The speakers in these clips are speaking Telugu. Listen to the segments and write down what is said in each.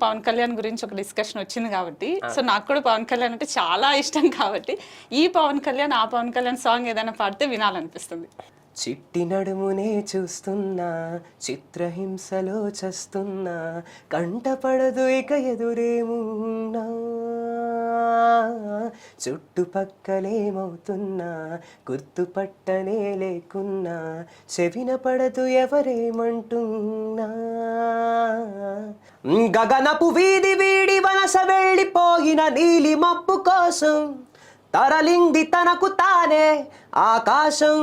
పవన్ కళ్యాణ్ గురించి ఒక డిస్కషన్ వచ్చింది కాబట్టి, సో నాకు కూడా పవన్ కళ్యాణ్ అంటే చాలా ఇష్టం కాబట్టి ఈ పవన్ కళ్యాణ్ ఆ పవన్ కళ్యాణ్ సాంగ్ ఏదైనా పాడితే వినాలనిపిస్తుంది. చిట్టి నడుమునే చూస్తున్నా, చిత్రహింసలో చస్తున్నా, కంటపడదు ఇక ఎదురేమున్నా, చుట్టుపక్కలేమవుతున్నా గుర్తుపట్టనే లేకున్నా, చెవిన పడదు ఎవరేమంటున్నా, గగనపు వీధి వీడి వనస వెళ్ళిపోయిన నీలి మబ్బు కోసం తరలింది తనకు తానే ఆకాశం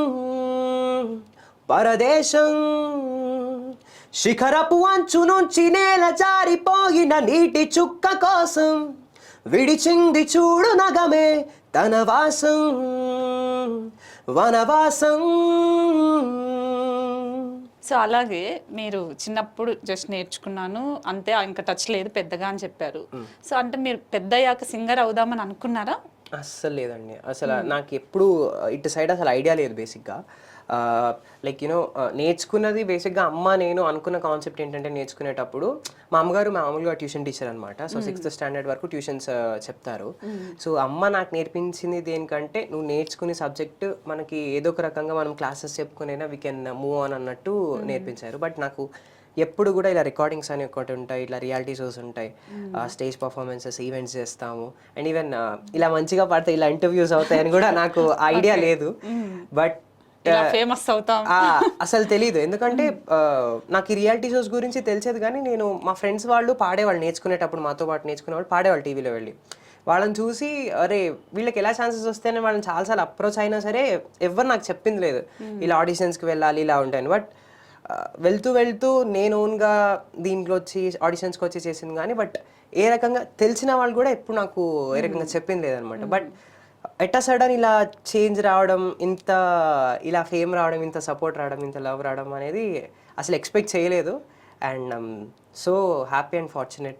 పరదేశం, శిఖరపు అంచు నుంచి నేల జారిపోయిన నీటి చుక్క కోసం విడిచింది చూడు నగమే తన వాసం వనవాసం. సో అలాగే మీరు చిన్నప్పుడు జస్ట్ నేర్చుకున్నాను అంతే, ఇంకా టచ్ లేదు పెద్దగా అని చెప్పారు. సో అంటే మీరు పెద్ద అయ్యాక సింగర్ అవుదామని అనుకున్నారా? అస్సలు లేదండి. అసలు నాకు ఎప్పుడు ఇటు సైడ్ అసలు ఐడియా లేదు బేసిక్గా. లైక్ యూనో నేర్చుకున్నది బేసిక్గా అమ్మ నేను అనుకున్న కాన్సెప్ట్ ఏంటంటే, నేర్చుకునేటప్పుడు మా అమ్మగారు మామూలుగా ట్యూషన్ టీచర్ అనమాట. సో 6th స్టాండర్డ్ వరకు ట్యూషన్స్ చెప్తారు. సో అమ్మ నాకు నేర్పించింది దేనికంటే, నువ్వు నేర్చుకునే సబ్జెక్ట్ మనకి ఏదో ఒక రకంగా మనం క్లాసెస్ చెప్పుకునైనా వీ కెన్ మూవ్ ఆన్ అన్నట్టు నేర్పించారు. బట్ నాకు ఎప్పుడు కూడా ఇలా రికార్డింగ్స్ అని ఒకటి ఉంటాయి, ఇట్లా రియాలిటీ షోస్ ఉంటాయి, స్టేజ్ పర్ఫార్మెన్సెస్ ఈవెంట్స్ చేస్తాము, అండ్ ఈవెన్ ఇలా మంచిగా పడితే ఇలా ఇంటర్వ్యూస్ అవుతాయని కూడా నాకు ఐడియా లేదు. బట్ ఫేమస్ అవుతాం అసలు తెలీదు. ఎందుకంటే నాకు ఈ రియాలిటీ షోస్ గురించి తెలిసేది, కానీ నేను మా ఫ్రెండ్స్ వాళ్ళు పాడేవాళ్ళు నేర్చుకునేటప్పుడు, మాతో పాటు నేర్చుకునేవాళ్ళు పాడేవాళ్ళు టీవీలో వెళ్ళి. వాళ్ళని చూసి అరే వీళ్ళకి ఎలా ఛాన్సెస్ వస్తాయని వాళ్ళని చాలాసార్లు అప్రోచ్ అయినా సరే ఎవరు నాకు చెప్పింది లేదు ఇలా ఆడిషన్స్కి వెళ్ళాలి ఇలా ఉంటాయని. బట్ వెళ్తూ వెళ్తూ నేను ఓన్గా దీంట్లో వచ్చి ఆడిషన్స్కి వచ్చి చేసింది కానీ, బట్ ఏ రకంగా తెలిసిన వాళ్ళు కూడా ఎప్పుడు నాకు ఏ రకంగా చెప్పింది లేదనమాట. బట్ ఎట్ సడన్ ఇలా చేంజ్ రావడం, ఇంత ఇలా ఫేమ్ రావడం, ఇంత సపోర్ట్ రావడం, ఇంత లవ్ రావడం అనేది అసలు ఎక్స్పెక్ట్ చేయలేదు. And so happy and fortunate